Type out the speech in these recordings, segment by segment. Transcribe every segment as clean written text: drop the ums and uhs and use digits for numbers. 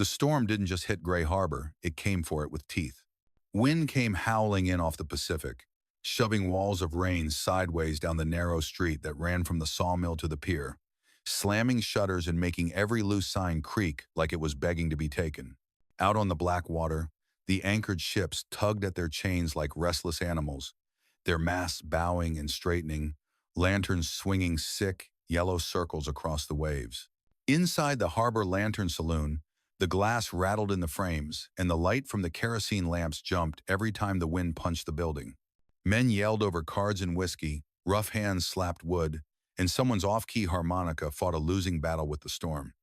The storm didn't just hit Gray Harbor, it came for it with teeth. Wind came howling in off the Pacific, shoving walls of rain sideways down the narrow street that ran from the sawmill to the pier, slamming shutters and making every loose sign creak like it was begging to be taken. Out on the black water, the anchored ships tugged at their chains like restless animals, their masts bowing and straightening, lanterns swinging sick, yellow circles across the waves. Inside the harbor lantern saloon, the glass rattled in the frames, and the light from the kerosene lamps jumped every time the wind punched the building. Men yelled over cards and whiskey, rough hands slapped wood, and someone's off-key harmonica fought a losing battle with the storm.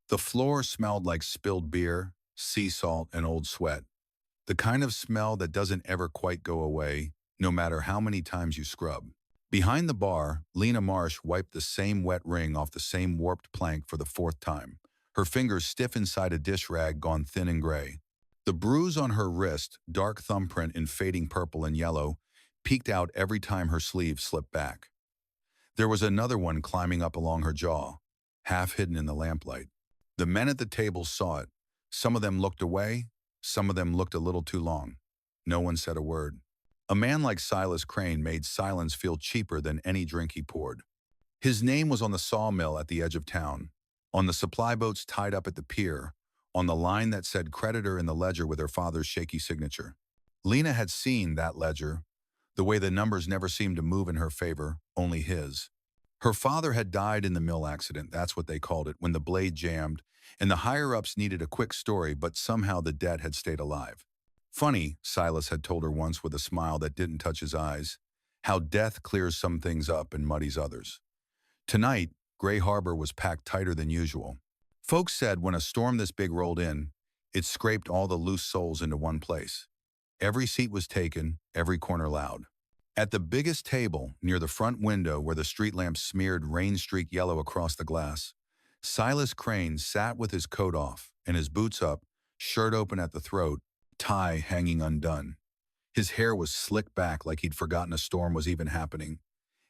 The floor smelled like spilled beer, sea salt, and old sweat. The kind of smell that doesn't ever quite go away, no matter how many times you scrub. Behind the bar, Lena Marsh wiped the same wet ring off the same warped plank for the fourth time, her fingers stiff inside a dish rag gone thin and gray. The bruise on her wrist, dark thumbprint in fading purple and yellow, peeked out every time her sleeve slipped back. There was another one climbing up along her jaw, half hidden in the lamplight. The men at the table saw it. Some of them looked away, some of them looked a little too long. No one said a word. A man like Silas Crane made silence feel cheaper than any drink he poured. His name was on the sawmill at the edge of town, on the supply boats tied up at the pier, on the line that said creditor in the ledger with her father's shaky signature. Lena had seen that ledger, the way the numbers never seemed to move in her favor, only his. Her father had died in the mill accident, that's what they called it, when the blade jammed, and the higher-ups needed a quick story, but somehow the debt had stayed alive. Funny, Silas had told her once with a smile that didn't touch his eyes, how death clears some things up and muddies others. Tonight, Gray Harbor was packed tighter than usual. Folks said when a storm this big rolled in, it scraped all the loose souls into one place. Every seat was taken, every corner loud. At the biggest table, near the front window where the street lamps smeared rain-streaked yellow across the glass, Silas Crane sat with his coat off and his boots up, shirt open at the throat, tie hanging undone. His hair was slicked back like he'd forgotten a storm was even happening,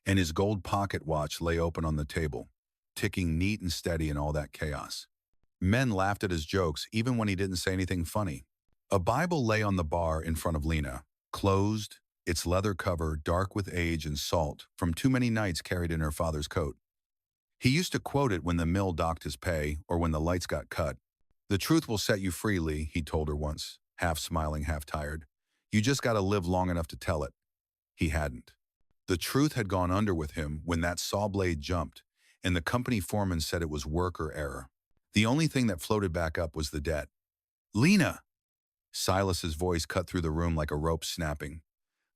and his gold pocket watch lay open on the table, ticking neat and steady in all that chaos. Men laughed at his jokes even when he didn't say anything funny. A Bible lay on the bar in front of Lena, closed, its leather cover dark with age and salt from too many nights carried in her father's coat. He used to quote it when the mill docked his pay or when the lights got cut. "The truth will set you free, Lee," he told her once, half smiling, half tired. "You just gotta live long enough to tell it." He hadn't. The truth had gone under with him when that saw blade jumped, and the company foreman said it was worker error. The only thing that floated back up was the debt. "Lena!" Silas's voice cut through the room like a rope snapping.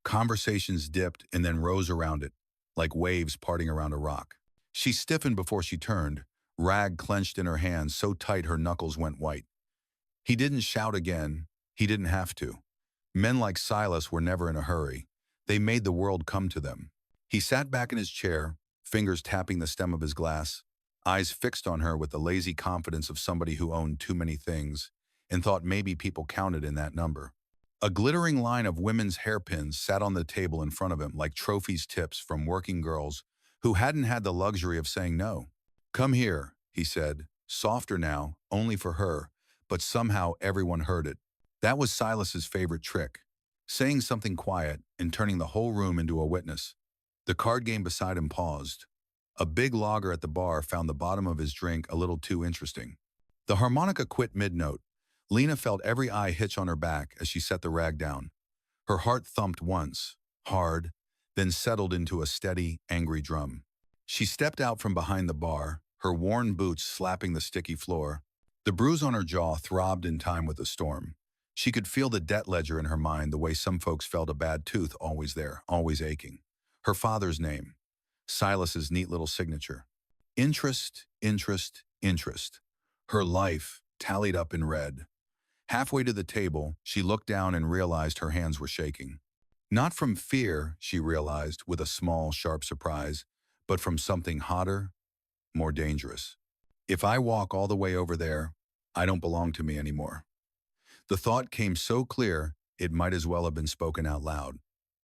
Conversations dipped and then rose around it, like waves parting around a rock. She stiffened before she turned, rag clenched in her hands so tight her knuckles went white. He didn't shout again. He didn't have to. Men like Silas were never in a hurry. They made the world come to them. He sat back in his chair, fingers tapping the stem of his glass, eyes fixed on her with the lazy confidence of somebody who owned too many things and thought maybe people counted in that number. A glittering line of women's hairpins sat on the table in front of him like trophies tips from working girls who hadn't had the luxury of saying no. "Come here," he said, softer now, only for her, but somehow everyone heard it. That was Silas's favorite trick, saying something quiet and turning the whole room into a witness. The card game beside him paused. A big logger at the bar found the bottom of his drink a little too interesting. The harmonica quit mid-note. Lena felt every eye hitch on her back as she set the rag down. Her heart thumped once, hard, then settled into a steady, angry drum. She stepped out from behind the bar, her worn boots slapping the sticky floor. The bruise on her jaw throbbed in time with the storm. She could feel the debt ledger in her mind the way some folks felt a bad tooth always there, always aching. Her father's name. Silas's neat little signature. Interest, interest, interest. Her life tallied up in red. Halfway to the table, she looked down and realized her hands were shaking. Not from fear, she realized with a small, sharp surprise, but from something hotter, more dangerous. If I walk all the way over there, I don't belong to me anymore. The thought came so clear, it might as well have been spoken out loud.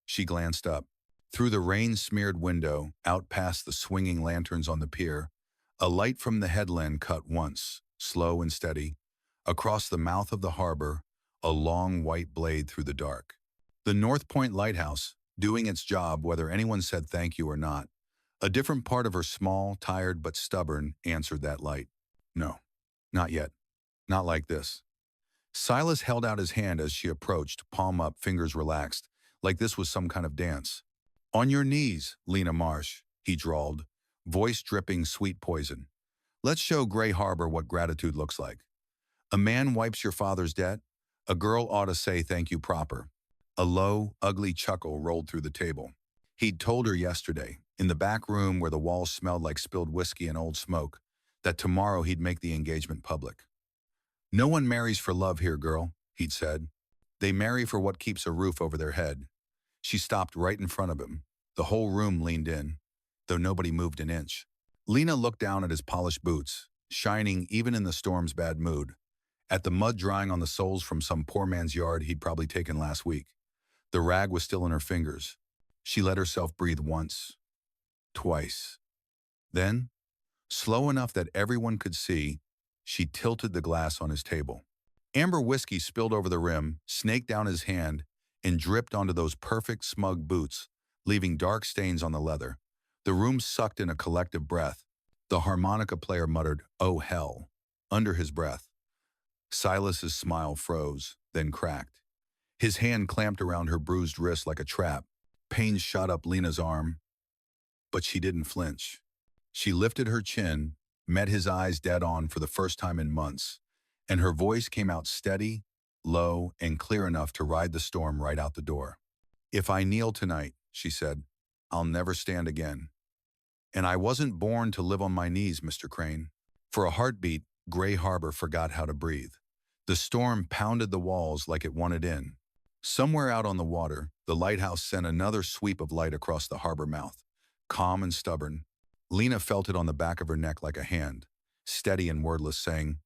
She glanced up. Through the rain-smeared window, out past the swinging lanterns on the pier, a light from the headland cut once, slow and steady, Across the mouth of the harbor, a long white blade through the dark. The North Point Lighthouse, doing its job whether anyone said thank you or not. A different part of her small, tired but stubborn answered that light. No, not yet. Not like this. Silas held out his hand as she approached, palm up, fingers relaxed, like this was some kind of dance. On your knees, Lena Marsh, he drawled, voice dripping sweet poison. Let's show Gray Harbor what gratitude looks like. A man wipes your father's debt. A girl ought to say thank you proper. A low, ugly chuckle rolled through the table. He'd told her yesterday, in the back room where the walls smelled like spilled whiskey and old smoke, that tomorrow he'd make the engagement public. No one marries for love here, girl, he'd said. They marry for what keeps a roof over their head. She stopped right in front of him. The whole room leaned in, though nobody moved an inch. Lena looked down at his polished boots, shining even in the storm's bad mood, at the mud drying on the soles from some poor man's yard he'd probably taken last week. The rag was still in her fingers. She let herself breathe once, twice. Then, slow enough that everyone could see, she tilted the glass on his table. Amber whiskey spilled over the rim, snaked down his hand, and dripped onto those perfect smug boots, leaving dark stains on the leather. The room sucked in a collective breath. The harmonica player muttered, "Oh hell," under his breath. Silas's smile froze, then cracked. His hand clamped around her bruised wrist like a trap. Pain shot up Lena's arm, but she didn't flinch. She lifted her chin, met his eyes dead on for the first time in months, and her voice came out steady, low, and clear enough to ride the storm right out the door. "If I kneel tonight," she said, "I'll never stand again. And I wasn't born to live on my knees, Mr. Crane." For a heartbeat, Gray Harbor forgot how to breathe. The storm pounded the walls like it wanted in. Somewhere out on the water, the lighthouse sent another sweep of light across the harbor mouth, calm and stubborn. Lena felt it on the back of her neck like a hand, steady and wordless, saying,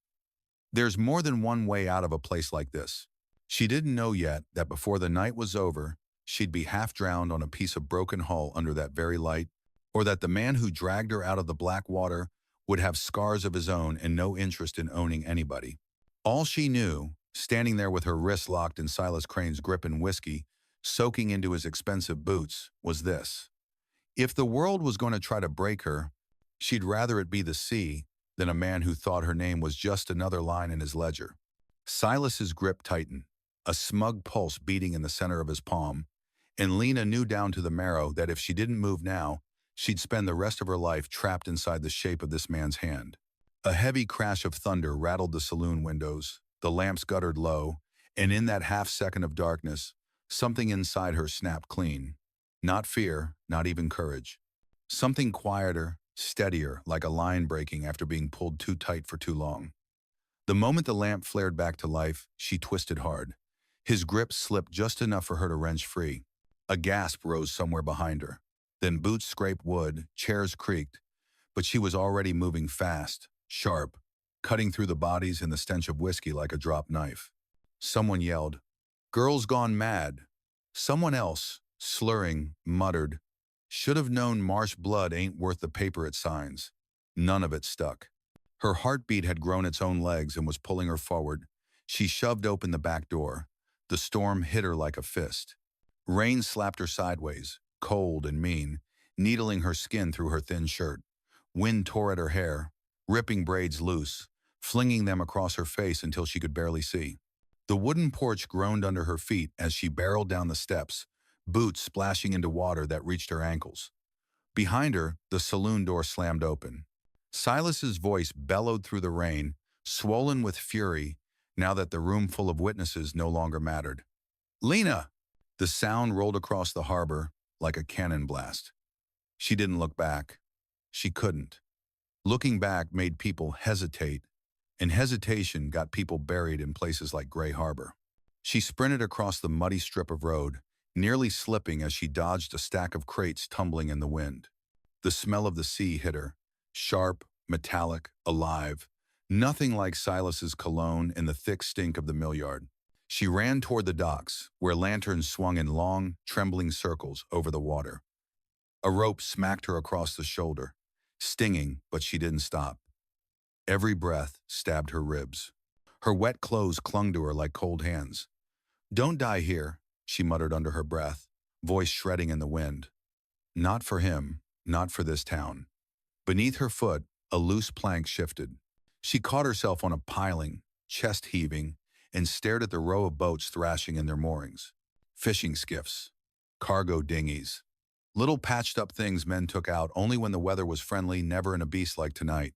"There's more than one way out of a place like this." She didn't know yet that before the night was over, she'd be half drowned on a piece of broken hull under that very light, or that the man who dragged her out of the black water would have scars of his own and no interest in owning anybody. All she knew, standing there with her wrists locked in Silas Crane's grip and whiskey, soaking into his expensive boots, was this. If the world was going to try to break her, she'd rather it be the sea than a man who thought her name was just another line in his ledger. Silas's grip tightened, a smug pulse beating in the center of his palm, and Lena knew down to the marrow that if she didn't move now, she'd spend the rest of her life trapped inside the shape of this man's hand. A heavy crash of thunder rattled the saloon windows, the lamps guttered low, and in that half-second of darkness, something inside her snapped clean. Not fear, not even courage. Something quieter, steadier, like a line breaking after being pulled too tight for too long. The moment the lamp flared back to life, she twisted hard. His grip slipped just enough for her to wrench free. A gasp rose somewhere behind her. Then boots scraped wood, chairs creaked, but she was already moving fast, sharp, cutting through the bodies and the stench of whiskey like a dropped knife. Someone yelled, "Girl's gone mad." Someone else, slurring, muttered, "Should have known marsh blood ain't worth the paper it signs." None of it stuck. Her heartbeat had grown its own legs and was pulling her forward. She shoved open the back door. The storm hit her like a fist. Rain slapped her sideways, cold and mean, needling her skin through her thin shirt. Wind tore at her hair, ripping braids loose, flinging them across her face until she could barely see. The wooden porch groaned under her feet as she barreled down the steps, boots splashing into water that reached her ankles. Behind her, the saloon door slammed open. Silas's voice bellowed through the rain, swollen with fury, now that the room full of witnesses no longer mattered. "Lena!" The sound rolled across the harbor like a cannon blast. She didn't look back. She couldn't. Looking back made people hesitate, and hesitation got people buried in places like Gray Harbor. She sprinted across the muddy strip of road, nearly slipping as she dodged a stack of crates tumbling in the wind. The smell of the sea hit her, sharp, metallic, alive, nothing like Silas's cologne and the thick stink of the mill yard. She ran toward the docks, where lanterns swung in long, trembling circles over the water. A rope smacked her across the shoulder, stinging, but she didn't stop. Every breath stabbed her ribs. Her wet clothes clung to her like cold hands. "Don't die here," she muttered under her breath, voice shredding in the wind. Not for him, not for this town. Beneath her foot, a loose plank shifted. She caught herself on a piling, chest heaving, and stared at the row of boats thrashing in their moorings. Fishing skiffs, cargo dinghies, little patched-up things men took out only when the weather was friendly, never in a beast like tonight.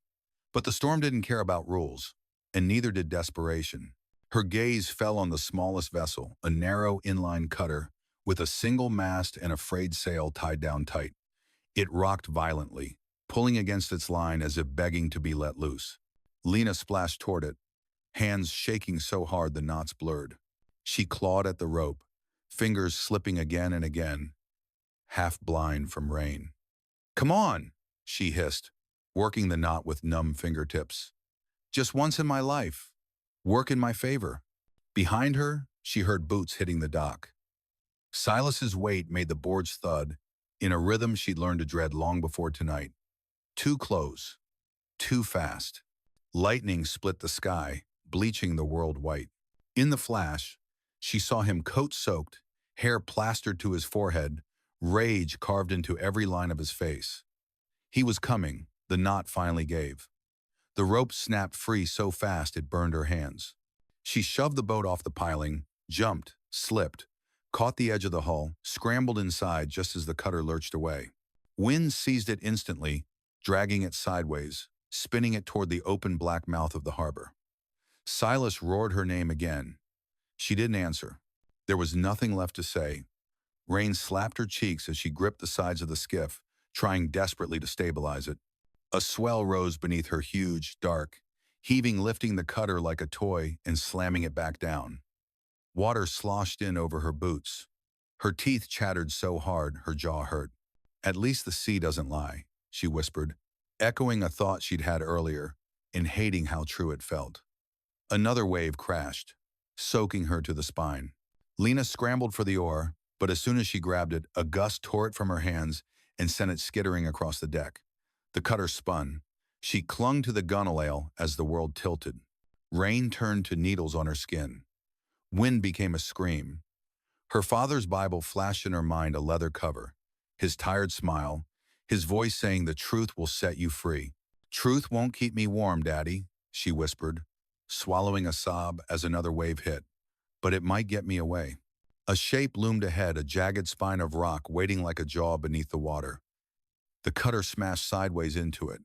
But the storm didn't care about rules, and neither did desperation. Her gaze fell on the smallest vessel, a narrow inline cutter, with a single mast and a frayed sail tied down tight. It rocked violently, pulling against its line as if begging to be let loose. Lena splashed toward it, hands shaking so hard the knots blurred. She clawed at the rope, fingers slipping again and again, half blind from rain. "Come on," she hissed, working the knot with numb fingertips. "Just once in my life. Work in my favor." Behind her, she heard boots hitting the dock. Silas's weight made the boards thud, in a rhythm she'd learned to dread long before tonight. Too close. Too fast. Lightning split the sky, bleaching the world white. In the flash, she saw him coat-soaked, hair plastered to his forehead, rage carved into every line of his face. He was coming, the knot finally gave. The rope snapped free so fast it burned her hands. She shoved the boat off the piling, jumped, slipped, caught the edge of the hull, scrambled inside just as the cutter lurched away. Wind seized it instantly, dragging it sideways, spinning it toward the open black mouth of the harbor. Silas roared her name again. She didn't answer. There was nothing left to say. Rain slapped her cheeks as she gripped the sides of the skiff, trying desperately to stabilize it. A swell rose beneath her huge, dark, heaving, lifting the cutter like a toy and slamming it back down. Water sloshed in over her boots. Her teeth chattered so hard her jaw hurt. "At least the sea doesn't lie," she whispered, echoing a thought she'd had earlier, and hating how true it felt. Another wave crashed, soaking her to the spine. Lena scrambled for the oar, but as soon as she grabbed it, a gust tore it from her hands and sent it skittering across the deck. The cutter spun. She clung to the gunwale as the world tilted. Rain turned to needles on her skin. Wind became a scream. Her father's Bible flashed in her mind, a leather cover, his tired smile, his voice saying, "The truth will set you free." "Truth won't keep me warm, Daddy," she whispered, swallowing a sob as another wave hit. "But it might get me away." A shape loomed ahead, a jagged spine of rock waiting like a jaw beneath the water. The cutter smashed sideways into it.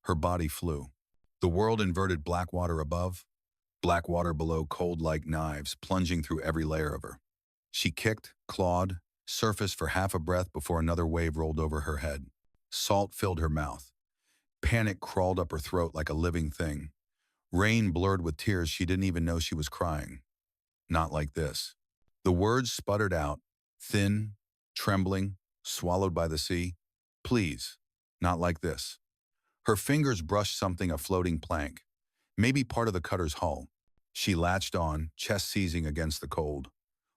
Her body flew. The world inverted, black water above, black water below, cold like knives, plunging through every layer of her. She kicked, clawed, surfaced for half a breath before another wave rolled over her head. Salt filled her mouth. Panic crawled up her throat like a living thing. Rain blurred with tears she didn't even know she was crying. Not like this. The words sputtered out, thin, trembling, swallowed by the sea. "Please, not like this." Her fingers brushed something, a floating plank, maybe part of the cutter's hull. She latched on, chest seizing against the cold.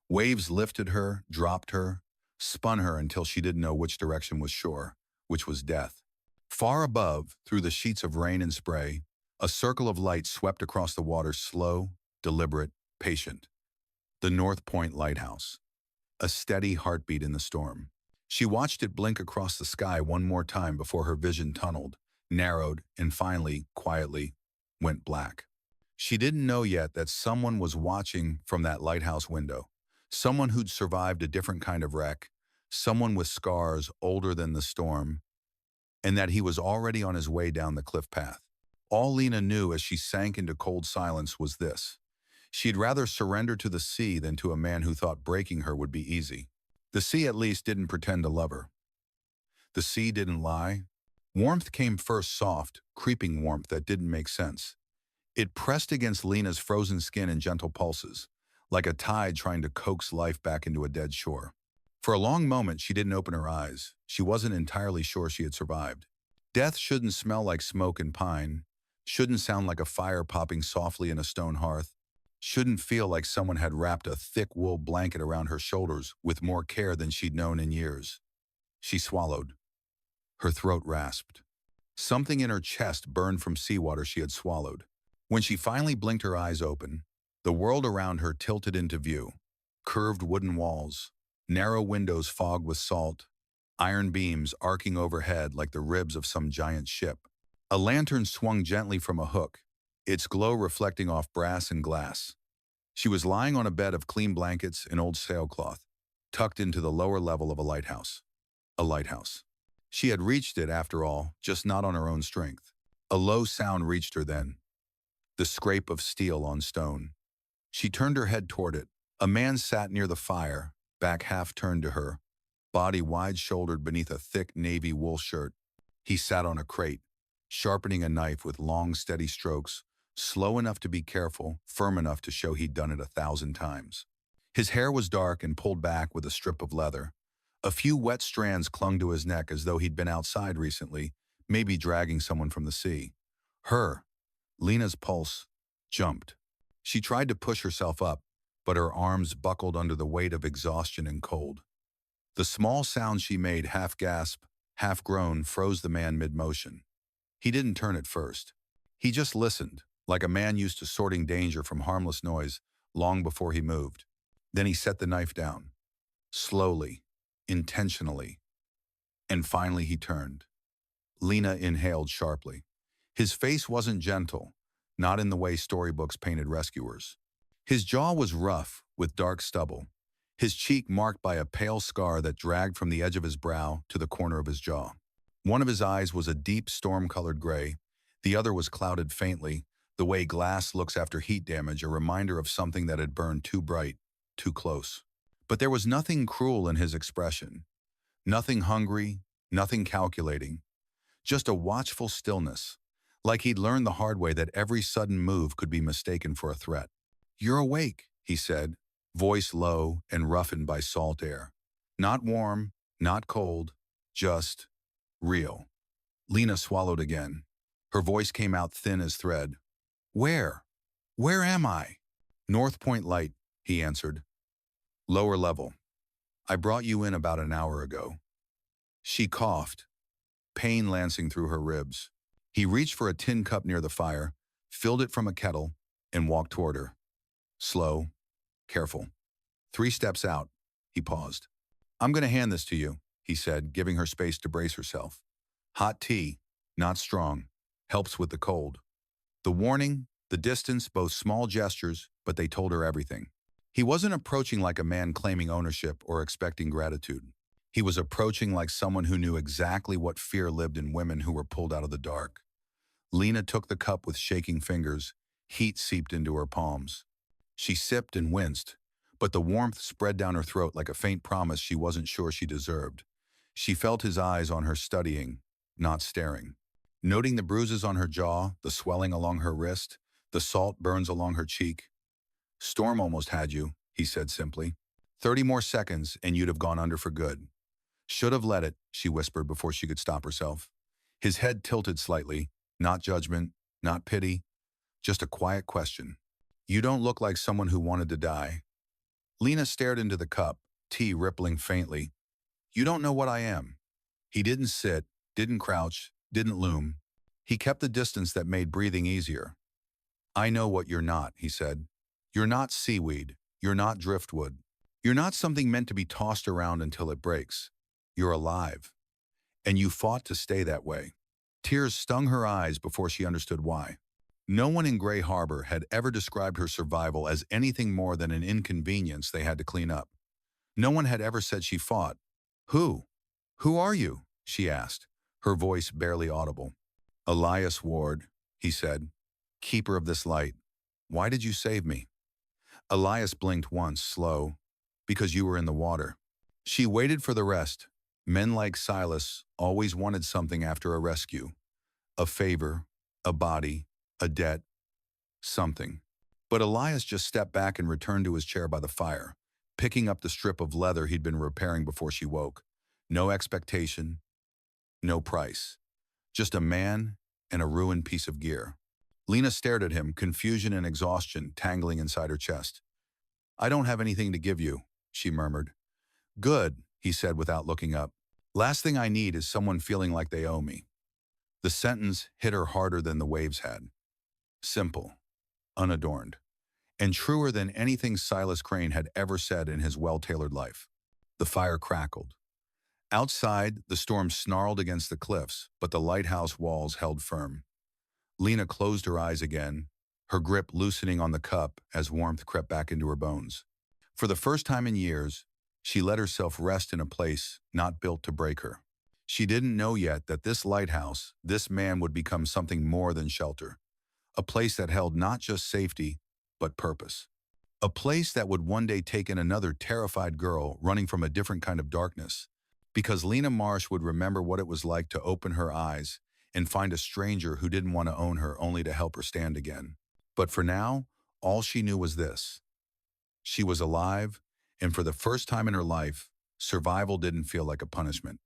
Waves lifted her, dropped her, spun her until she didn't know which direction was shore, which was death. Far above, through the sheets of rain and spray, a circle of light swept across the water, slow, deliberate, patient. The North Point Lighthouse. A steady heartbeat in the storm. She watched it blink across the sky one more time before her vision tunneled, narrowed, and finally, quietly, went black. She didn't know yet that someone was watching from that lighthouse window. Someone who'd survived a different kind of wreck, someone with scars older than the storm, and that he was already on his way down the cliff path. All Lena knew as she sank into cold silence was this: she'd rather surrender to the sea than to a man who thought breaking her would be easy. The sea at least didn't pretend to love her. The sea didn't lie. Warmth came first, soft, creeping warmth that didn't make sense. It pressed against Lena's frozen skin in gentle pulses, like a tide trying to coax life back into a dead shore. For a long moment, she didn't open her eyes. She wasn't entirely sure she had survived. Death shouldn't smell like smoke and pine, shouldn't sound like a fire popping softly in a stone hearth, shouldn't feel like someone had wrapped a thick wool blanket around her shoulders with more care than she'd known in years. She swallowed. Her throat rasped. Something in her chest burned from seawater she had swallowed. When she finally blinked her eyes open, the world around her tilted into view. Curved wooden walls, narrow windows fogged with salt, iron beams arcing overhead like the ribs of some giant ship. A lantern swung gently from a hook, its glow reflecting off brass and glass. She was lying on a bed of clean blankets and old sailcloth, tucked into the lower level of a lighthouse. A lighthouse. She had reached it, after all, just not on her own strength. A low sound reached her then, the scrape of steel on stone. She turned her head toward it. A man sat near the fire, back half turned to her, body wide-shouldered beneath a thick navy wool shirt. He sat on a crate, sharpening a knife with long, steady strokes, slow enough to be careful, firm enough to show he'd done it 1,000 times. His hair was dark and pulled back with a strip of leather. A few wet strands clung to his neck as though he'd been outside recently, maybe dragging someone from the sea. Lena's pulse, jumped. She tried to push herself up, but her arms buckled under the weight of exhaustion and cold. The small sound she made, half gasp, half groan, froze the man mid-motion. He didn't turn at first. He just listened, like a man used to sorting danger from harmless noise, long before he moved. Then he set the knife down. Slowly, intentionally. And finally he turned. Lena inhaled sharply. His face wasn't gentle, not in the way storybooks painted rescuers. His jaw was rough, with dark stubble, his cheek marked by a pale scar that dragged from the edge of his brow to the corner of his jaw. One of his eyes was a deep storm-colored gray, the other was clouded faintly, the way glass looks after heat damage, a reminder of something that had burned too bright, too close. But there was nothing cruel in his expression, nothing hungry, nothing calculating, just a watchful stillness, like he'd learned the hard way that every sudden move could be mistaken for a threat. "You're awake," he said, voice low and roughened by salt air. Not warm, not cold, just real. Lena swallowed again. Her voice came out thin as thread. "Where? Where am I?" "North Point Light," he answered. "Lower level. I brought you in about an hour ago." She coughed, pain lancing through her ribs. He reached for a tin cup near the fire, filled it from a kettle, and walked toward her. Slow, careful. 3 steps out, he paused. "I'm going to hand this to you," he said, giving her space to brace herself. "Hot tea, not strong, helps with the cold." The warning, the distance, both small gestures, but they told her everything. He wasn't approaching like a man claiming ownership or expecting gratitude. He was approaching like someone who knew exactly what fear lived in women who were pulled out of the dark. Lena took the cup with shaking fingers. Heat seeped into her palms. She sipped and winced, but the warmth spread down her throat like a faint promise she wasn't sure she deserved. She felt his eyes on her, studying, not staring. Noting the bruises on her jaw, the swelling along her wrist, the salt burns along her cheek. "Storm almost had you," he said simply. 30 more seconds and you'd have gone under for good." "Should have let it," she whispered before she could stop herself. His head tilted slightly, not judgment, not pity, just a quiet question. "You don't look like someone who wanted to die." Lena stared into the cup, tea rippling faintly. "You don't know what I am." He didn't sit, didn't crouch, didn't loom. He kept the distance that made breathing easier. "I know what you're not," he said. "You're not seaweed. You're not driftwood. You're not something meant to be tossed around until it breaks. You're alive. And you fought to stay that way." Tears stung her eyes before she understood why. No one in Gray Harbor had ever described her survival as anything more than an inconvenience they had to clean up. No one had ever said she fought. "Who? Who are you?" she asked, her voice barely audible. "Elias Ward," he said, "keeper of this light. Why did you save me?" Elias blinked once, slow. "Because you were in the water." She waited for the rest. Men like Silas always wanted something after a rescue. A favor, a body, a debt, something. But Elias just stepped back and returned to his chair by the fire, picking up the strip of leather he'd been repairing before she woke. No expectation, no price. Just a man and a ruined piece of gear. Lena stared at him, confusion and exhaustion tangling inside her chest. "I don't have anything to give you," she murmured. "Good," he said without looking up. "Last thing I need is someone feeling like they owe me." The sentence hit her harder than the waves had. Simple. unadorned, and truer than anything Silas Crane had ever said in his well-tailored life. The fire crackled. Outside, the storm snarled against the cliffs, but the lighthouse walls held firm. Lena closed her eyes again, her grip loosening on the cup as warmth crept back into her bones. For the first time in years, she let herself rest in a place not built to break her. She didn't know yet that this lighthouse, this man would become something more than shelter. A place that held not just safety, but purpose. A place that would one day take in another terrified girl running from a different kind of darkness. Because Lena Marsh would remember what it was like to open her eyes and find a stranger who didn't want to own her only to help her stand again. But for now, all she knew was this. She was alive, and for the first time in her life, survival didn't feel like a punishment.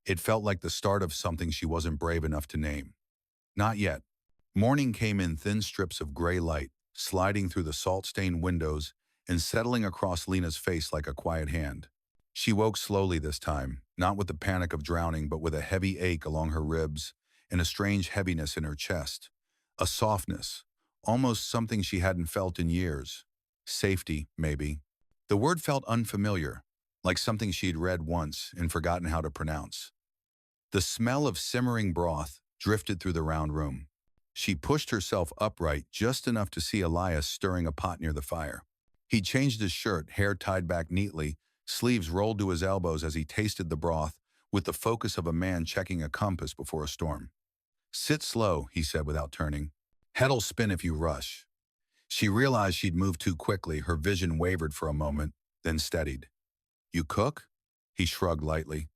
It felt like the start of something she wasn't brave enough to name. Not yet. Morning came in thin strips of gray light, sliding through the salt-stained windows and settling across Lena's face like a quiet hand. She woke slowly this time, not with the panic of drowning, but with a heavy ache along her ribs and a strange heaviness in her chest. A softness, almost something she hadn't felt in years. Safety, maybe. The word felt unfamiliar, like something she'd read once and forgotten how to pronounce. The smell of simmering broth drifted through the round room. She pushed herself upright just enough to see Elias stirring a pot near the fire. He changed his shirt, hair tied back neatly, sleeves rolled to his elbows as he tasted the broth with the focus of a man checking a compass before a storm. "Sit slow," he said without turning. "Head'll spin if you rush." She realized she'd moved too quickly. Her vision wavered for a moment, then steadied. "You cook?" He shrugged lightly.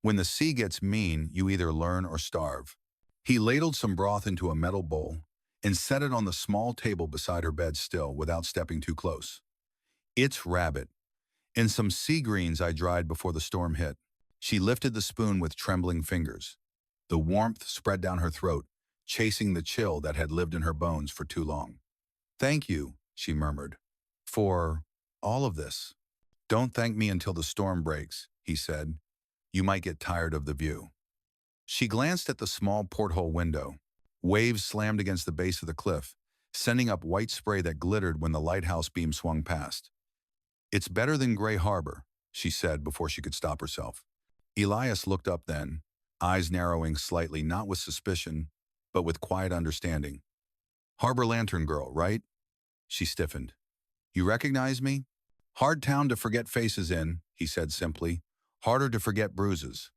"When the sea gets mean, you either learn or starve." He ladled some broth into a metal bowl and set it on the small table beside her bed still without stepping too close. "It's rabbit, and some sea greens I dried before the storm hit." She lifted the spoon with trembling fingers. The warmth spread down her throat, chasing the chill that had lived in her bones for too long. "Thank you," she murmured, "for all of this." "Don't thank me until the storm breaks," he said. "You might get tired of the view." She glanced at the small porthole window. Waves slammed against the base of the cliff, sending up white spray that glittered when the lighthouse beam swung past. "It's better than Gray Harbor," she said before she could stop herself. Elias looked up then, eyes narrowing slightly, not with suspicion, but with quiet understanding. "Harbor Lantern Girl, right?" She stiffened. "You recognize me?" "Hard town to forget faces in," he said simply. "Harder to forget bruises."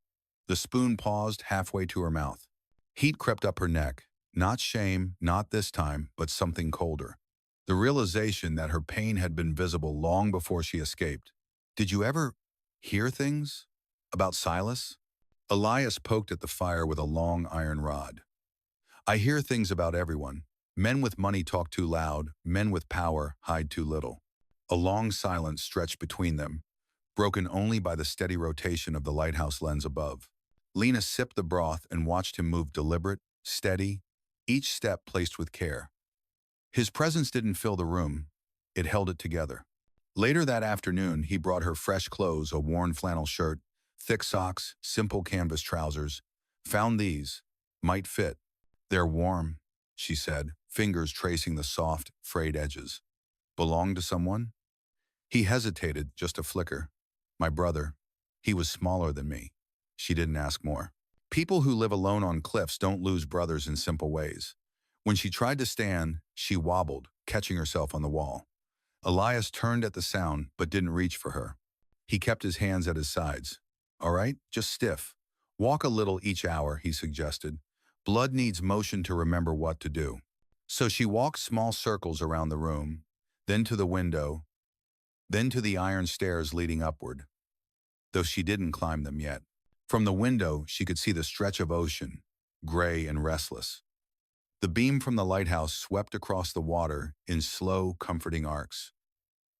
The spoon paused halfway to her mouth. Heat crept up her neck. Not shame, not this time, but something colder. The realization that her pain had been visible long before she escaped. "Did you ever hear things about Silas?" Elias poked at the fire with a long iron rod. "I hear things about everyone. Men with money talk too loud, men with power hide too little." A long silence stretched between them, broken only by the steady rotation of the lighthouse lens above. Lena sipped the broth and watched him move deliberate, steady, each step placed with care. His presence didn't fill the room, it held it together. Later that afternoon, he brought her fresh clothes, a worn flannel shirt, thick socks, simple canvas trousers. "Found these. Might fit." "They're warm," she said, fingers tracing the soft, frayed edges. "Belong to someone?" He hesitated, just a flicker. "My brother. He was smaller than me." She didn't ask more. People who live alone on cliffs don't lose brothers in simple ways. When she tried to stand, she wobbled, catching herself on the wall. Elias turned at the sound, but didn't reach for her. He kept his hands at his sides. "All right, just stiff. Walk a little each hour," he suggested. "Blood needs motion to remember what to do." So she walked small circles around the room, then to the window, then to the iron stairs leading upward, though she didn't climb them yet. From the window, she could see the stretch of ocean, gray and restless. The beam from the lighthouse swept across the water in slow, comforting arcs.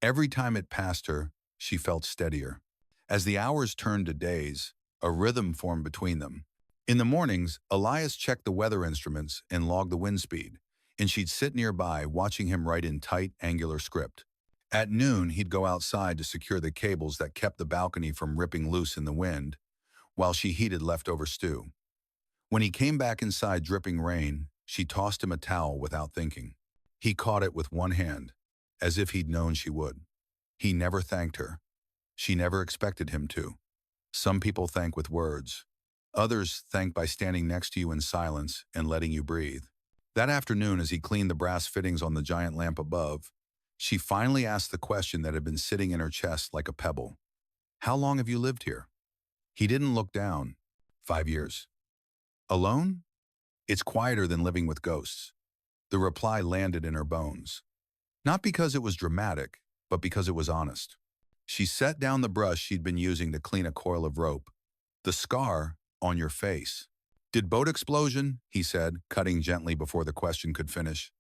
Every time it passed her, she felt steadier. As the hours turned to days, a rhythm formed between them. In the mornings, Elias checked the weather instruments and logged the wind speed, and she'd sit nearby watching him write in tight, angular script. At noon, he'd go outside to secure the cables that kept the balcony from ripping loose in the wind, while she heated leftover stew. When he came back inside dripping rain, she tossed him a towel without thinking. He caught it with one hand, as if he'd known she would. He never thanked her. She never expected him to. Some people thank with words. Others thank by standing next to you in silence and letting you breathe. That afternoon, as he cleaned the brass fittings on the giant lamp above, she finally asked the question that had been sitting in her chest like a pebble. How long have you lived here? He didn't look down. 5 years. Alone? It's quieter than living with ghosts. The reply landed in her bones. Not because it was dramatic, but because it was honest. She set down the brush she'd been using to clean a coil of rope. The scar on your face. Did boat explosion? He said, cutting gently before the question could finish.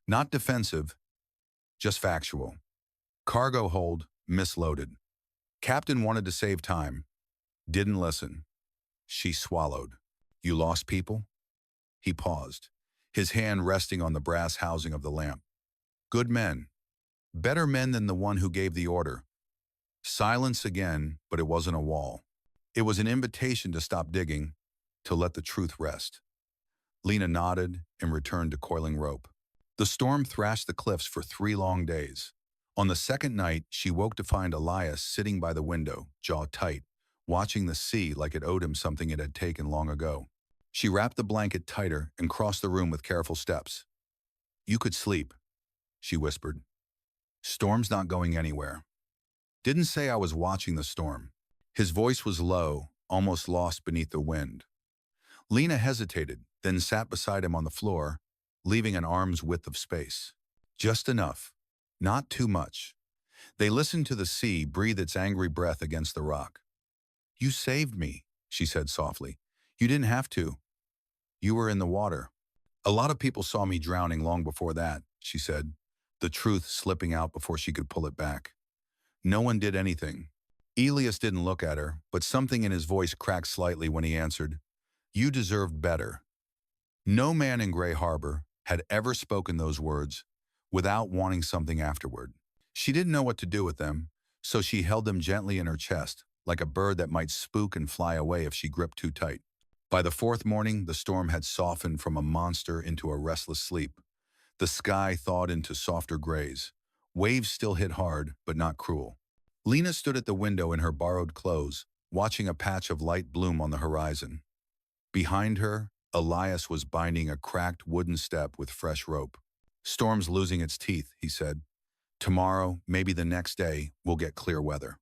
Not defensive, just factual. Cargo hold, misloaded. Captain wanted to save time. Didn't listen. She swallowed. You lost people? He paused, his hand resting on the brass housing of the lamp. Good men. Better men than the one who gave the order. Silence again, but it wasn't a wall. It was an invitation to stop digging, to let the truth rest. Lena nodded and returned to coiling rope. The storm thrashed the cliffs for 3 long days. On the second night, she woke to find Elias sitting by the window, jaw tight, watching the sea like it owed him something it had taken long ago. She wrapped the blanket tighter and crossed the room with careful steps. You could sleep, she whispered. Storm's not going anywhere. Didn't say I was watching the storm. His voice was low, almost lost beneath the wind. Lena hesitated, then sat beside him on the floor, leaving an arm's width of space. Just enough. Not too much. They listened to the sea breathe its angry breath against the rock. You saved me, she said softly. You didn't have to. You were in the water. A lot of people saw me drowning long before that, she said, the truth slipping out before she could pull it back. No one did anything. Elias didn't look at her, but something in his voice cracked slightly when he answered, You deserved better. No man in Gray Harbor had ever spoken those words without wanting something afterward. She didn't know what to do with them, so she held them gently in her chest, like a bird that might spook and fly away if she gripped too tight. By the 4th morning, the storm had softened from a monster into a restless sleep. The sky thawed into softer grays. Waves still hit hard, but not cruel. Lena stood at the window in her borrowed clothes, watching a patch of light bloom on the horizon. Behind her, Elias was binding a cracked wooden step with fresh rope. Storm's losing its teeth, he said. Tomorrow, maybe the next day, we'll get clear weather.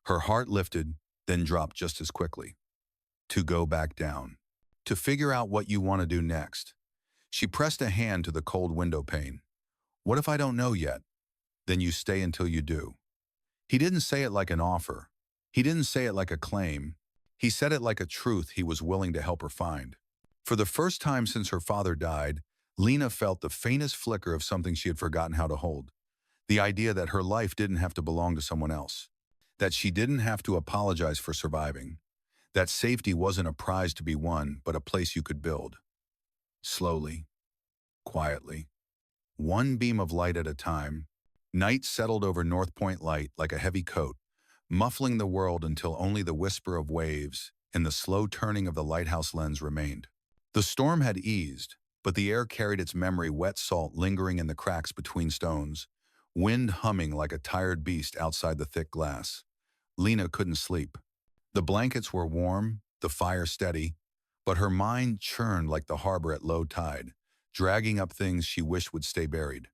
Her heart lifted, then dropped just as quickly. To go back down. To figure out what you want to do next. She pressed a hand to the cold window pane. What if I don't know yet? Then you stay until you do. He didn't say it like an offer. He didn't say it like a claim. He said it like a truth he was willing to help her find. For the first time since her father died, Lena felt the faintest flicker of something she had forgotten how to hold. The idea that her life didn't have to belong to someone else. That she didn't have to apologize for surviving. That safety wasn't a prize to be won, but a place you could build. Slowly, quietly, one beam of light at a time, night settled over North Point Light like a heavy coat, muffling the world until only the whisper of waves and the slow turning of the lighthouse lens remained. The storm had eased, but the air carried its memory wet salt lingering in the cracks between stones, wind humming like a tired beast outside the thick glass. Lena couldn't sleep. The blankets were warm, the fire steady, but her mind churned like the harbor at low tide, dragging up things she wished would stay buried.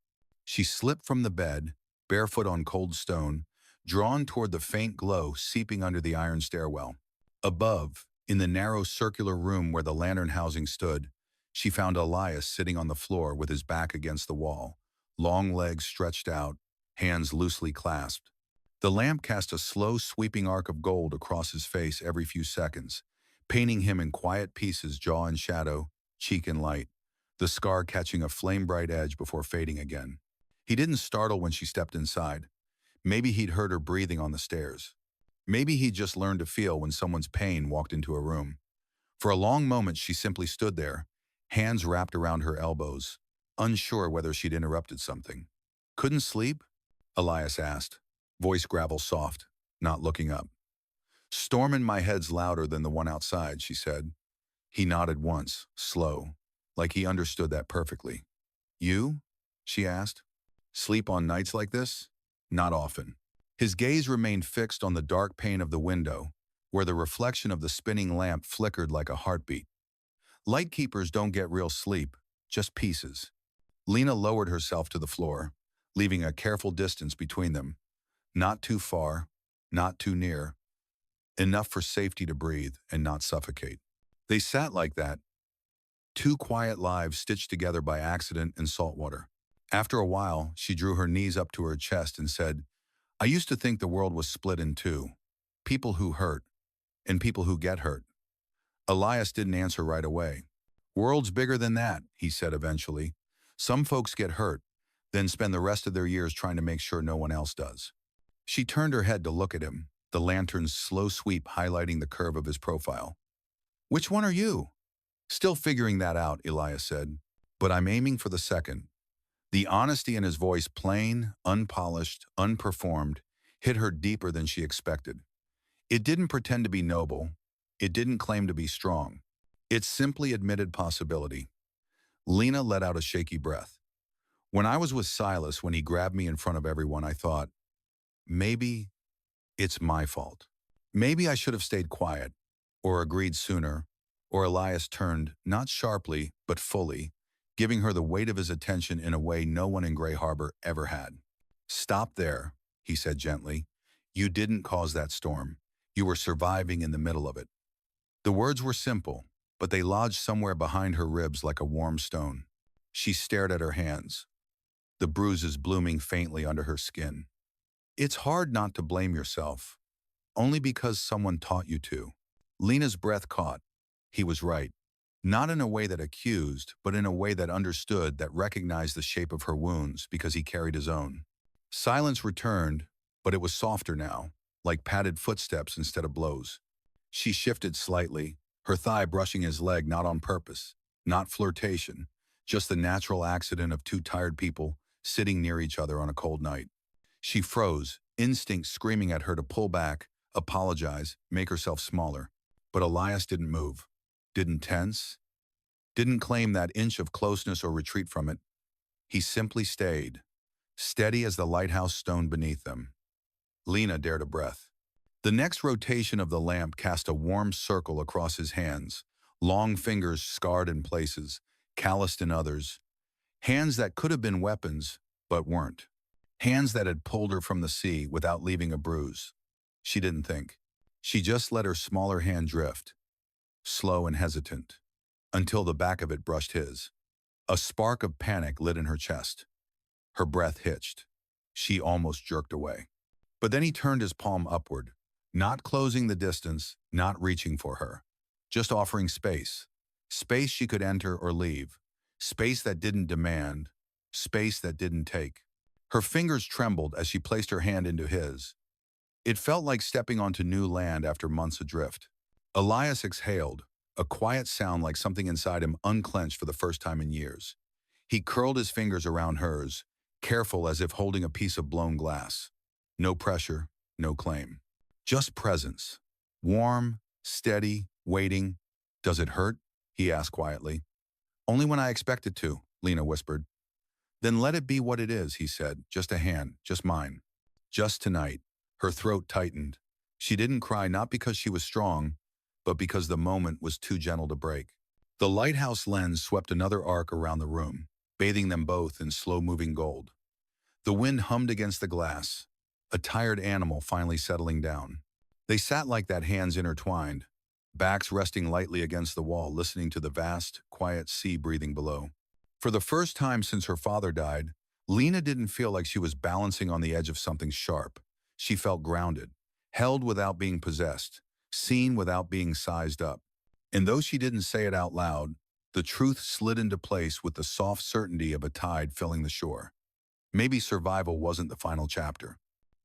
She slipped from the bed, barefoot on cold stone, drawn toward the faint glow seeping under the iron stairwell. Above, in the narrow circular room where the lantern housing stood, she found Elias sitting on the floor with his back against the wall, long legs stretched out, hands loosely clasped. The lamp cast a slow, sweeping arc of gold across his face every few seconds, painting him in quiet pieces, jaw in shadow, cheek in light, the scar catching a flame-bright edge before fading again. He didn't startle when she stepped inside. Maybe he'd heard her breathing on the stairs. Maybe he'd just learned to feel when someone's pain walked into a room. For a long moment, she simply stood there, hands wrapped around her elbows, unsure whether she'd interrupted something. Couldn't sleep? Elias asked, voice gravel soft, not looking up. Storm in my head's louder than the one outside, she said. He nodded once, slow, like he understood that perfectly. You? she asked. Sleep on nights like this? Not often. His gaze remained fixed on the dark pane of the window, where the reflection of the spinning lamp flickered like a heartbeat. Lightkeepers don't get real sleep, just pieces. Lena lowered herself to the floor, leaving a careful distance between them. Not too far, not too near, enough for safety to breathe and not suffocate. They sat like that, two quiet lives stitched together by accident and salt water. After a while, she drew her knees up to her chest and said, I used to think the world was split in two. People who hurt, and people who get hurt. Elias didn't answer right away. World's bigger than that, he said eventually. Some folks get hurt, then spend the rest of their years trying to make sure no one else does. She turned her head to look at him, the lantern's slow sweep highlighting the curve of his profile. Which one are you? Still figuring that out, Elias said. But I'm aiming for the second. The honesty in his voice, plain, unpolished, unperformed, hit her deeper than she expected. It didn't pretend to be noble. It didn't claim to be strong. It simply admitted possibility. Lena let out a shaky breath. When I was with Silas, when he grabbed me in front of everyone, I thought, maybe it's my fault. Maybe I should have stayed quiet, or agreed sooner, or Elias turned, not sharply, but fully, giving her the weight of his attention in a way no one in Gray Harbor ever had. Stop there, he said gently. You didn't cause that storm. You were surviving in the middle of it. The words were simple, but they lodged somewhere behind her ribs like a warm stone. She stared at her hands, the bruises blooming faintly under her skin. It's hard not to blame yourself, only because someone taught you to. Lena's breath caught. He was right. Not in a way that accused, but in a way that understood, that recognized the shape of her wounds because he carried his own. Silence returned, but it was softer now, like padded footsteps instead of blows. She shifted slightly, her thigh brushing his leg not on purpose, not flirtation, just the natural accident of two tired people sitting near each other on a cold night. She froze, instinct screaming at her to pull back, apologize, make herself smaller. But Elias didn't move, didn't tense, didn't claim that inch of closeness or retreat from it. He simply stayed, steady as the lighthouse stone beneath them. Lena dared a breath. The next rotation of the lamp cast a warm circle across his hands, long fingers scarred in places, calloused in others. Hands that could have been weapons, but weren't. Hands that had pulled her from the sea without leaving a bruise. She didn't think. She just let her smaller hand drift, slow and hesitant, until the back of it brushed his. A spark of panic lit in her chest. Her breath hitched. She almost jerked away. But then he turned his palm upward, not closing the distance, not reaching for her, just offering space. Space she could enter or leave. Space that didn't demand. Space that didn't take. Her fingers trembled as she placed her hand into his. It felt like stepping onto new land after months adrift. Elias exhaled, a quiet sound like something inside him unclenched for the first time in years. He curled his fingers around hers, careful as if holding a piece of blown glass. No pressure, no claim. Just presence. Warm, steady, waiting. Does it hurt? He asked quietly. Only when I expect it to, Lena whispered. Then let it be what it is, he said. Just a hand, just mine. Just tonight. Her throat tightened. She didn't cry not because she was strong, but because the moment was too gentle to break. The lighthouse lens swept another arc around the room, bathing them both in slow-moving gold. The wind hummed against the glass, a tired animal finally settling down. They sat like that, hands intertwined, backs resting lightly against the wall, listening to the vast, quiet sea breathing below. For the first time since her father died, Lena didn't feel like she was balancing on the edge of something sharp. She felt grounded, held without being possessed, seen without being sized up. And though she didn't say it out loud, the truth slid into place with the soft certainty of a tide filling the shore. Maybe survival wasn't the final chapter.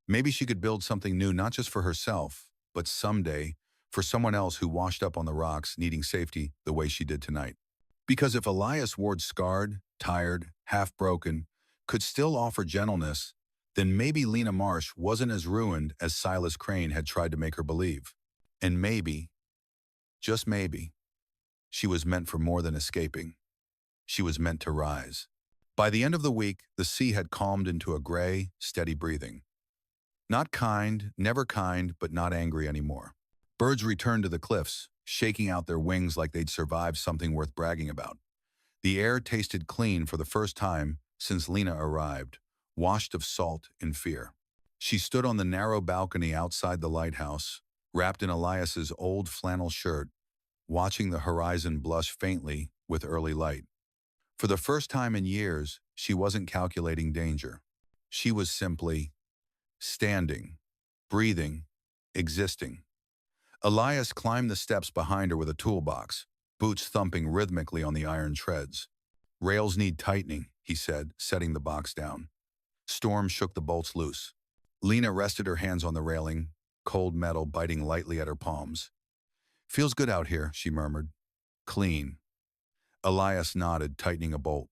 Maybe she could build something new, not just for herself, but someday for someone else who washed up on the rocks needing safety the way she did tonight. Because if Elias Ward, scarred, tired, half-broken, could still offer gentleness, then maybe Lena Marsh wasn't as ruined as Silas Crane had tried to make her believe. And maybe, just maybe, she was meant for more than escaping. She was meant to rise. By the end of the week, the sea had calmed into a gray, steady breathing. Not kind, never kind, but not angry anymore. Birds returned to the cliffs, shaking out their wings like they'd survived something worth bragging about. The air tasted clean for the first time since Lena arrived, washed of salt and fear. She stood on the narrow balcony outside the lighthouse, wrapped in Elias's old flannel shirt, watching the horizon blush faintly with early light. For the first time in years, she wasn't calculating danger. She was simply standing, breathing, existing. Elias climbed the steps behind her with a toolbox, boots thumping rhythmically on the iron treads. "Rails need tightening," he said, setting the box down. Storm shook the bolts loose. Lena rested her hands on the railing, cold metal biting lightly at her palms. "Feels good out here," she murmured. "Clean." Elias nodded, tightening a bolt.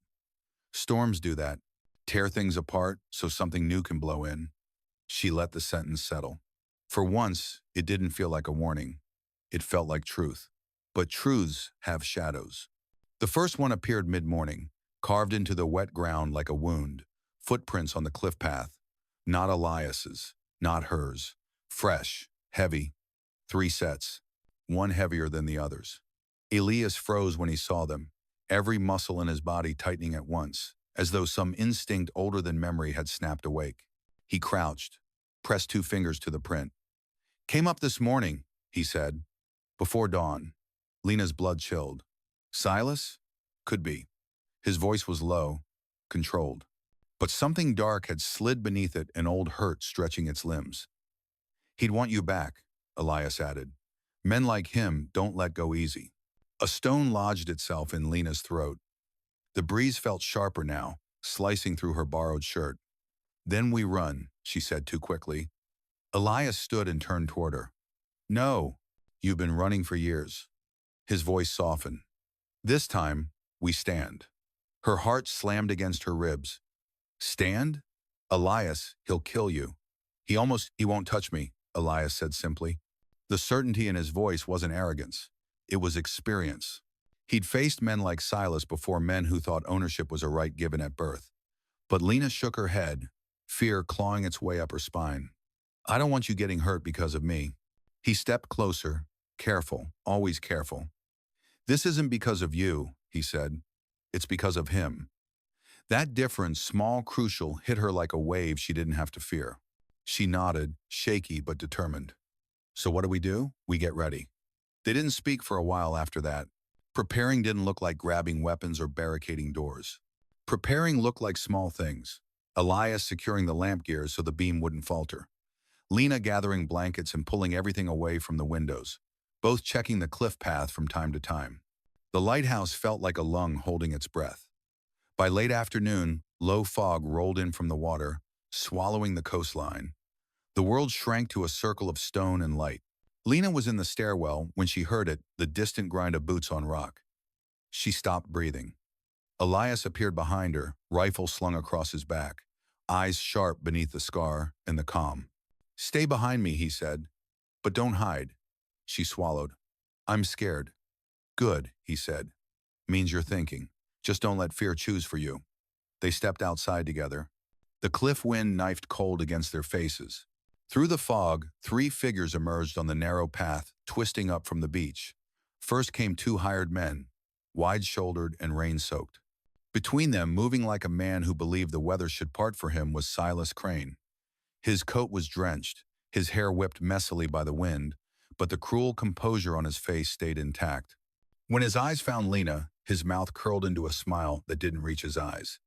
"Storms do that. Tear things apart so something new can blow in." She let the sentence settle. For once, it didn't feel like a warning. It felt like truth. But truths have shadows. The first one appeared mid-morning, carved into the wet ground like a wound, footprints on the cliff path. Not Elias's, not hers. Fresh, heavy, 3 sets, one heavier than the others. Elias froze when he saw them, every muscle in his body tightening at once, as though some instinct older than memory had snapped awake. He crouched, pressed 2 fingers to the print. "Came up this morning," he said. "Before dawn." Lena's blood chilled. "Silas?" "Could be." His voice was low, controlled. But something dark had slid beneath it, an old hurt stretching its limbs. "He'd want you back," Elias added. "Men like him don't let go easy." A stone lodged itself in Lena's throat. The breeze felt sharper now, slicing through her borrowed shirt. "Then we run," she said too quickly. Elias stood and turned toward her. "No, you've been running for years." His voice softened. "This time, we stand." Her heart slammed against her ribs. "Stand? Elias, he'll kill you." He won't touch me," Elias said simply. The certainty in his voice wasn't arrogance. It was experience. He'd faced men like Silas before, men who thought ownership was a right given at birth. But Lena shook her head, fear clawing its way up her spine. "I don't want you getting hurt because of me." He stepped closer, careful, always careful. "This isn't because of you," he said. "It's because of him." That difference, small, crucial, hit her like a wave she didn't have to fear. She nodded, shaky but determined. "So what do? We get ready." They didn't speak for a while after that. Preparing didn't look like grabbing weapons or barricading doors. Preparing looked like small things. Elias securing the lamp gears so the beam wouldn't falter. Lena gathering blankets and pulling everything away from the windows, both checking the cliff path from time to time. The lighthouse felt like a lung holding its breath. By late afternoon, low fog rolled in from the water, swallowing the coastline. The world shrank to a circle of stone and light. Lena was in the stairwell when she heard it, the distant grind of boots on rock. She stopped breathing. Elias appeared behind her, rifle slung across his back, eyes sharp beneath the scar and the calm. "Stay behind me," he said. "But don't hide." She swallowed. "I'm scared." "Good," he said. "Means you're thinking. Just don't let fear choose for you." They stepped outside together. The cliff wind knifed cold against their faces. Through the fog, 3 figures emerged on the narrow path, twisting up from the beach. First came 2 hired men, wide-shouldered and rain-soaked. Between them, moving like a man who believed the weather should part for him, was Silas Crane. His coat was drenched, his hair whipped messily by the wind, but the cruel composure on his face stayed intact. When his eyes found Lena, his mouth curled into a smile that didn't reach his eyes.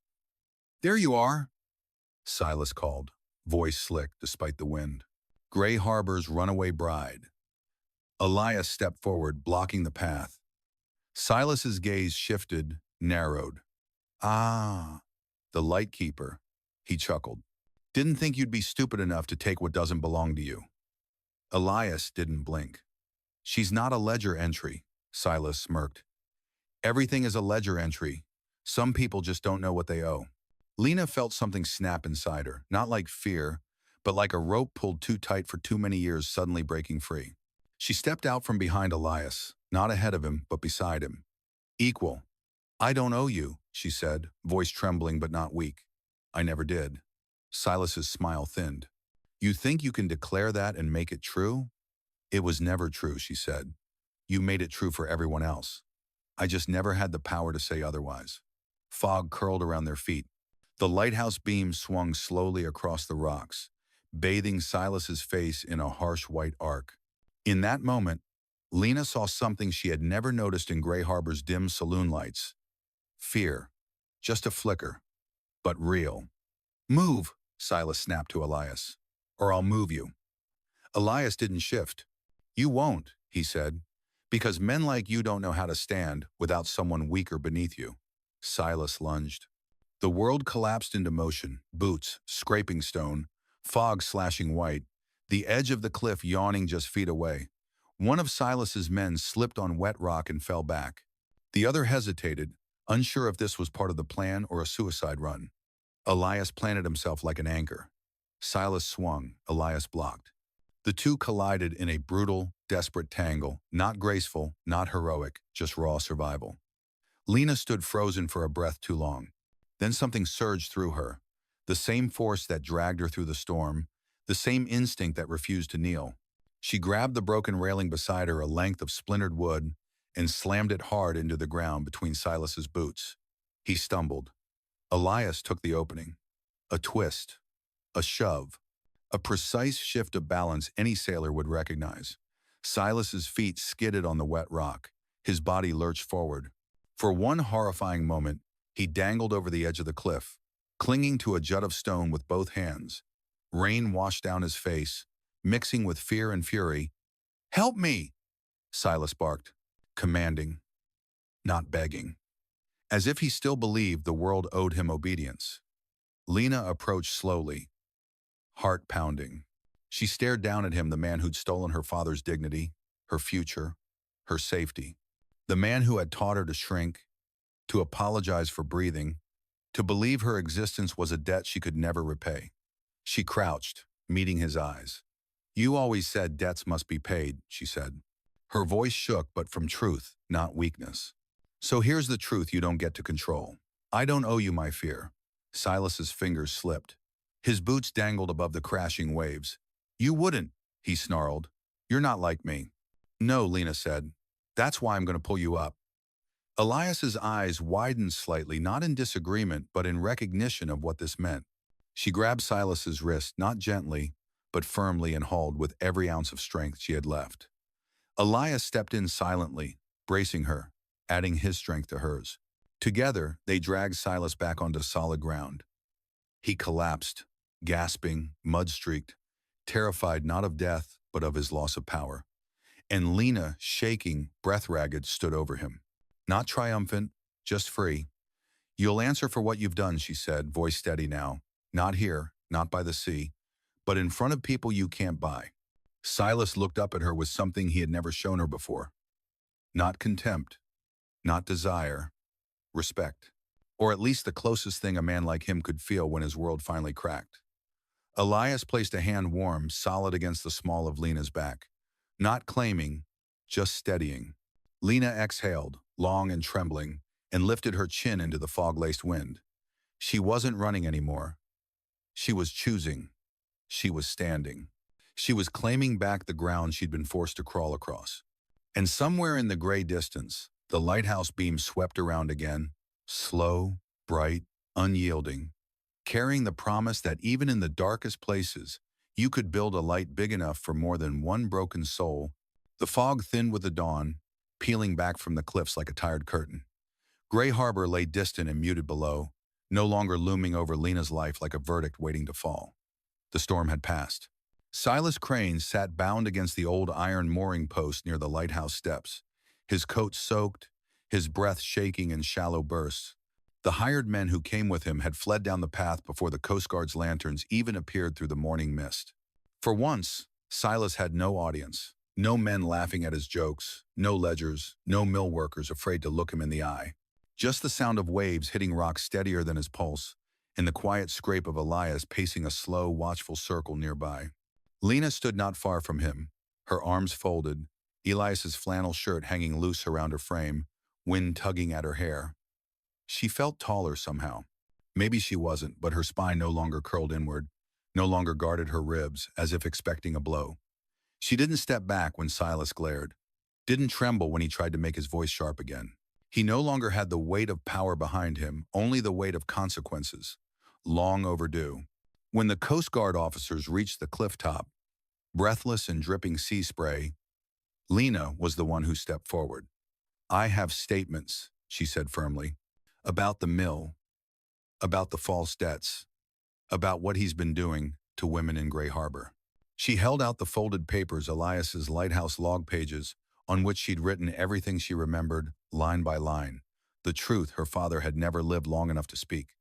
"There you are," Silas called, voice slick despite the wind. "Gray Harbor's runaway bride." Elias stepped forward, blocking the path. Silas's gaze shifted, narrowed. "Ah, the lightkeeper," he chuckled. "Didn't think you'd be stupid enough to take what doesn't belong to you." Elias didn't blink. "She's not a ledger entry," Silas smirked. "Everything is a ledger entry. Some people just don't know what they owe." Lena felt something snap inside her, not like fear, but like a rope pulled too tight for too many years suddenly breaking free. She stepped out from behind Elias, not ahead of him, but beside him. "Equal. I don't owe you," she said, voice trembling but not weak. I never did. Silas's smile thinned. You think you can declare that and make it true? It was never true, she said. You made it true for everyone else. I just never had the power to say otherwise. Fog curled around their feet. The lighthouse beam swung slowly across the rocks, bathing Silas's face in a harsh white arc. In that moment, Lena saw something she had never noticed in Gray Harbor's dim saloon lights. Fear. Just a flicker, but real. Move, Silas snapped to Elias, or I'll move you. Elias didn't shift. You won't, he said, because men like you don't know how to stand without someone weaker beneath you. Silas lunged. The world collapsed into motion, boots scraping stone, fog slashing white, the edge of the cliff yawning just feet away. One of Silas's men slipped on wet rock and fell back. The other hesitated, unsure if this was part of the plan or a suicide run. Elias planted himself like an anchor. Silas swung, Elias blocked. The two collided in a brutal, desperate tangle, not graceful, not heroic, just raw survival. Lena stood frozen for a breath too long. Then something surged through her, the same force that dragged her through the storm, the same instinct that refused to kneel. She grabbed the broken railing beside her, a length of splintered wood, and slammed it hard into the ground between Silas's boots. He stumbled. Elias took the opening. A twist. A shove. A precise shift of balance any sailor would recognize. Silas's feet skidded on the wet rock. His body lurched forward. For one horrifying moment, he dangled over the edge of the cliff, clinging to a jut of stone with both hands. Rain washed down his face, mixing with fear and fury. Help me! Silas barked, commanding, not begging. As if he still believed the world owed him obedience. Lena approached slowly, heart pounding. She stared down at him, the man who'd stolen her father's dignity, her future, her safety. The man who had taught her to shrink, to apologize for breathing, to believe her existence was a debt she could never repay. She crouched, meeting his eyes. You always said debts must be paid, she said. Her voice shook, but from truth, not weakness. So here's the truth you don't get to control. I don't owe you my fear. Silas's fingers slipped. His boots dangled above the crashing waves. You wouldn't, he snarled. You're not like me. No, Lena said. That's why I'm going to pull you up. Elias's eyes widened slightly, not in disagreement, but in recognition of what this meant. She grabbed Silas's wrist, not gently, but firmly, and hauled with every ounce of strength she had left. Elias stepped in silently, bracing her, adding his strength to hers. Together, they dragged Silas back onto solid ground. He collapsed, gasping, mud-streaked, terrified not of death, but of his loss of power. And Lena, shaking, breath-ragged, stood over him. Not triumphant, just free. You'll answer for what you've done, she said, voice steady now. Not here, not by the sea, but in front of people you can't buy. Silas looked up at her with something he had never shown her before. Not contempt, not desire, respect. Or at least the closest thing a man like him could feel when his world finally cracked. Elias placed a hand warm, solid against the small of Lena's back. Not claiming, just steadying. Lena exhaled, long and trembling, and lifted her chin into the fog-laced wind. She wasn't running anymore. She was choosing. She was standing. She was claiming back the ground she'd been forced to crawl across. And somewhere in the gray distance, the lighthouse beam swept around again, slow, bright, unyielding, carrying the promise that even in the darkest places, you could build a light big enough for more than one broken soul. The fog thinned with the dawn, peeling back from the cliffs like a tired curtain. Gray Harbor lay distant and muted below, no longer looming over Lena's life like a verdict waiting to fall. The storm had passed. Silas Crane sat bound against the old iron mooring post near the lighthouse steps, his coat soaked, his breath shaking in shallow bursts. The hired men who came with him had fled down the path before the Coast Guard's lanterns even appeared through the morning mist. For once, Silas had no audience, no men laughing at his jokes, no ledgers, no mill workers afraid to look him in the eye. Just the sound of waves hitting rocks steadier than his pulse, and the quiet scrape of Elias pacing a slow, watchful circle nearby. Lena stood not far from him, her arms folded, Elias's flannel shirt hanging loose around her frame, wind tugging at her hair. She felt taller somehow. Maybe she wasn't, but her spine no longer curled inward, no longer guarded her ribs as if expecting a blow. She didn't step back when Silas glared, didn't tremble when he tried to make his voice sharp again. He no longer had the weight of power behind him, only the weight of consequences, long overdue. When the Coast Guard officers reached the cliff top, breathless and dripping sea spray, Lena was the one who stepped forward. "I have statements," she said firmly, "about the mill, about the false debts, about what he's been doing to women in Gray Harbor." She held out the folded papers, Elias's lighthouse log pages, on which she'd written everything she remembered, line by line, the truth her father had never lived long enough to speak.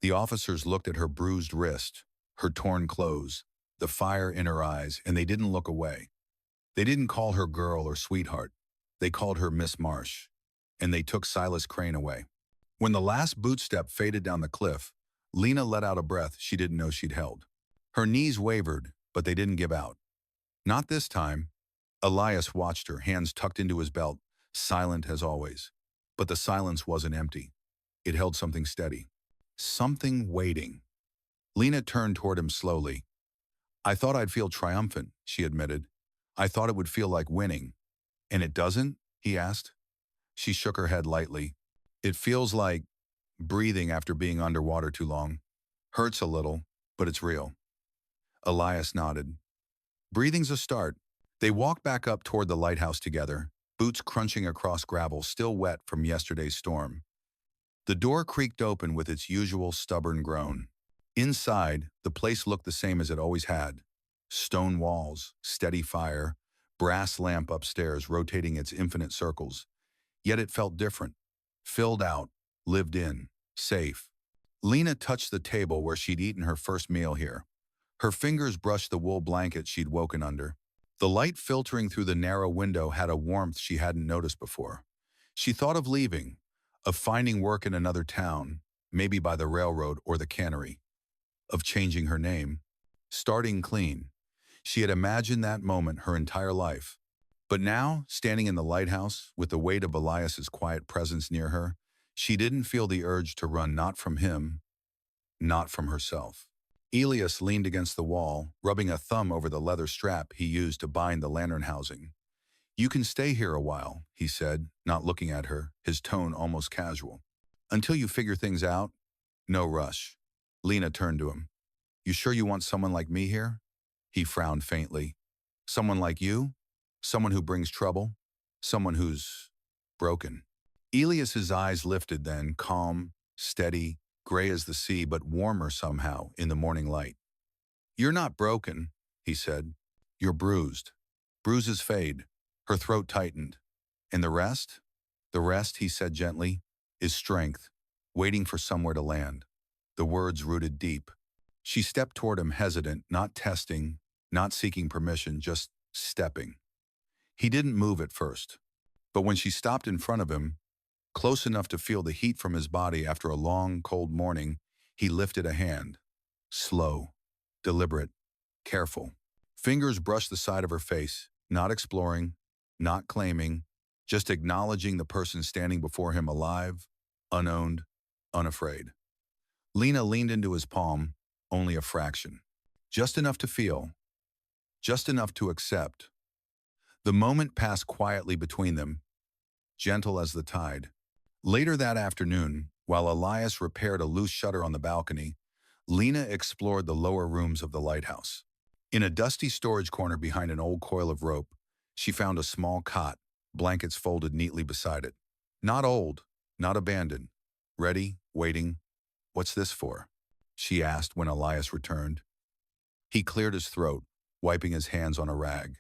The officers looked at her bruised wrist, her torn clothes, the fire in her eyes, and they didn't look away. They didn't call her girl or sweetheart. They called her Miss Marsh, and they took Silas Crane away. When the last boot step faded down the cliff, Lena let out a breath she didn't know she'd held. Her knees wavered, but they didn't give out. Not this time. Elias watched her, hands tucked into his belt, silent as always. But the silence wasn't empty. It held something steady. Something waiting. Lena turned toward him slowly. "I thought I'd feel triumphant," she admitted. "I thought it would feel like winning." "And it doesn't?" he asked. She shook her head lightly. "It feels like breathing after being underwater too long. Hurts a little, but it's real." Elias nodded. "Breathing's a start." They walked back up toward the lighthouse together, boots crunching across gravel still wet from yesterday's storm. The door creaked open with its usual stubborn groan. Inside, the place looked the same as it always had. Stone walls, steady fire, brass lamp upstairs rotating its infinite circles. Yet it felt different. Filled out, lived in, safe. Lena touched the table where she'd eaten her first meal here. Her fingers brushed the wool blanket she'd woken under. The light filtering through the narrow window had a warmth she hadn't noticed before. She thought of leaving, of finding work in another town, maybe by the railroad or the cannery, of changing her name, starting clean. She had imagined that moment her entire life. But now, standing in the lighthouse, with the weight of Elias's quiet presence near her, she didn't feel the urge to run, not from him, not from herself. Elias leaned against the wall, rubbing a thumb over the leather strap he used to bind the lantern housing. "You can stay here a while," he said, not looking at her, his tone almost casual. "Until you figure things out, no rush." Lena turned to him. "You sure you want someone like me here?" He frowned faintly. "Someone like you? Someone who brings trouble? Someone who's broken?" Elias's eyes lifted then, calm, steady, gray as the sea, but warmer somehow in the morning light. "You're not broken," he said. "You're bruised. Bruises fade." Her throat tightened. "And the rest?" "The rest," he said gently, "is strength, waiting for somewhere to land." The words rooted deep. She stepped toward him, hesitant, not testing, not seeking permission, just stepping. He didn't move at first. But when she stopped in front of him, close enough to feel the heat from his body after a long, cold morning, he lifted a hand. Slow, deliberate, careful. Fingers brushed the side of her face, not exploring, not claiming, just acknowledging the person standing before him, alive, unowned, unafraid. Lena leaned into his palm, only a fraction. Just enough to feel, just enough to accept. The moment passed quietly between them, gentle as the tide. Later that afternoon, while Elias repaired a loose shutter on the balcony, Lena explored the lower rooms of the lighthouse. In a dusty storage corner behind an old coil of rope, she found a small cot, blankets folded neatly beside it. Not old, not abandoned. Ready, waiting. "What's this for?" she asked when Elias returned. He cleared his throat, wiping his hands on a rag.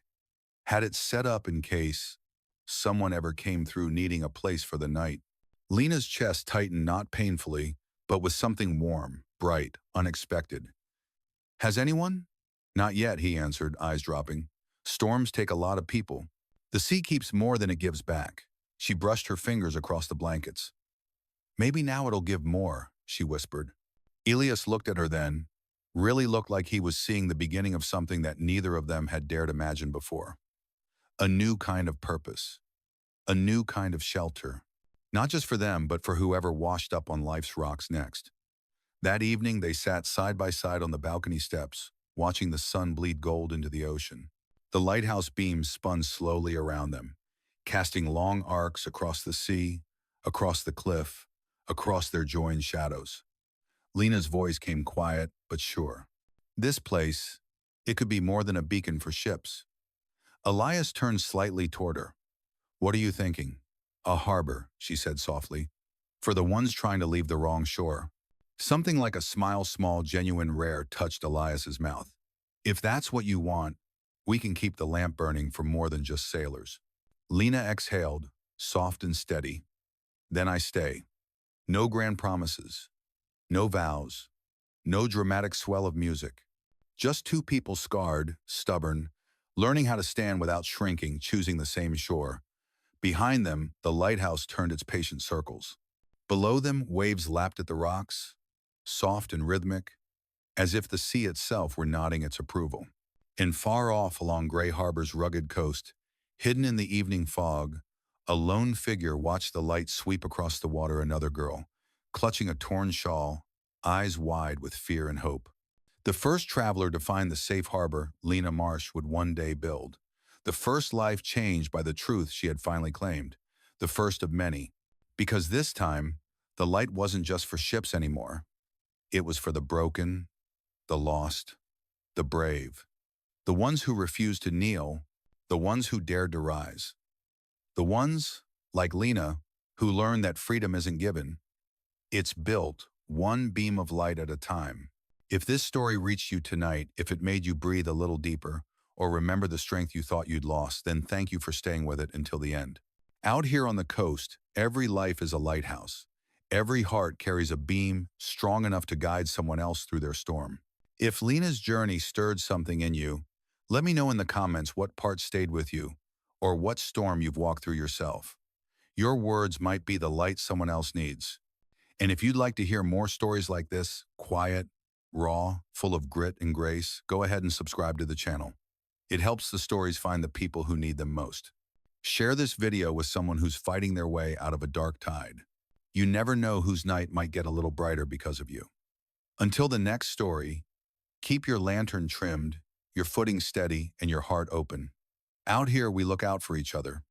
Had it set up in case someone ever came through needing a place for the night. Lena's chest tightened, not painfully, but with something warm, bright, unexpected. "Has anyone?" "Not yet," he answered, eyes dropping. "Storms take a lot of people. The sea keeps more than it gives back." She brushed her fingers across the blankets. "Maybe now it'll give more," she whispered. Elias looked at her then, really looked like he was seeing the beginning of something that neither of them had dared imagine before. A new kind of purpose. A new kind of shelter. Not just for them, but for whoever washed up on life's rocks next. That evening, they sat side by side on the balcony steps, watching the sun bleed gold into the ocean. The lighthouse beams spun slowly around them, casting long arcs across the sea, across the cliff, across their joined shadows. Lena's voice came quiet but sure. This place, it could be more than a beacon for ships. Elias turned slightly toward her. What are you thinking? A harbor, she said softly. For the ones trying to leave the wrong shore. Something like a smile, small, genuine, rare, touched Elias's mouth. If that's what you want, we can keep the lamp burning for more than just sailors. Lena exhaled, soft and steady. Then I stay. No grand promises. No vows. No dramatic swell of music. Just two people scarred, stubborn, learning how to stand without shrinking, choosing the same shore. Behind them, the lighthouse turned its patient circles. Below them, waves lapped at the rocks, soft and rhythmic, as if the sea itself were nodding its approval. And far off along Gray Harbor's rugged coast, hidden in the evening fog, a lone figure watched the light sweep across the water. Another girl, clutching a torn shawl, eyes wide with fear and hope. The first traveler to find the safe harbor Lena Marsh would one day build. The first life changed by the truth she had finally claimed. The first of many. Because this time, the light wasn't just for ships anymore. It was for the broken, the lost, the brave. The ones who refused to kneel, the ones who dared to rise. The ones, like Lena, who learned that freedom isn't given. It's built, one beam of light at a time. If this story reached you tonight, if it made you breathe a little deeper, or remember the strength you thought you'd lost, then thank you for staying with it until the end. Out here on the coast, every life is a lighthouse. Every heart carries a beam strong enough to guide someone else through their storm. If Lena's journey stirred something in you, let me know in the comments what part stayed with you, or what storm you've walked through yourself. Your words might be the light someone else needs. And if you'd like to hear more stories like this, quiet, raw, full of grit and grace, go ahead and subscribe to the channel. It helps the stories find the people who need them most. Share this video with someone who's fighting their way out of a dark tide. You never know whose night might get a little brighter because of you. Until the next story, keep your lantern trimmed, your footing steady, and your heart open. Out here, we look out for each other.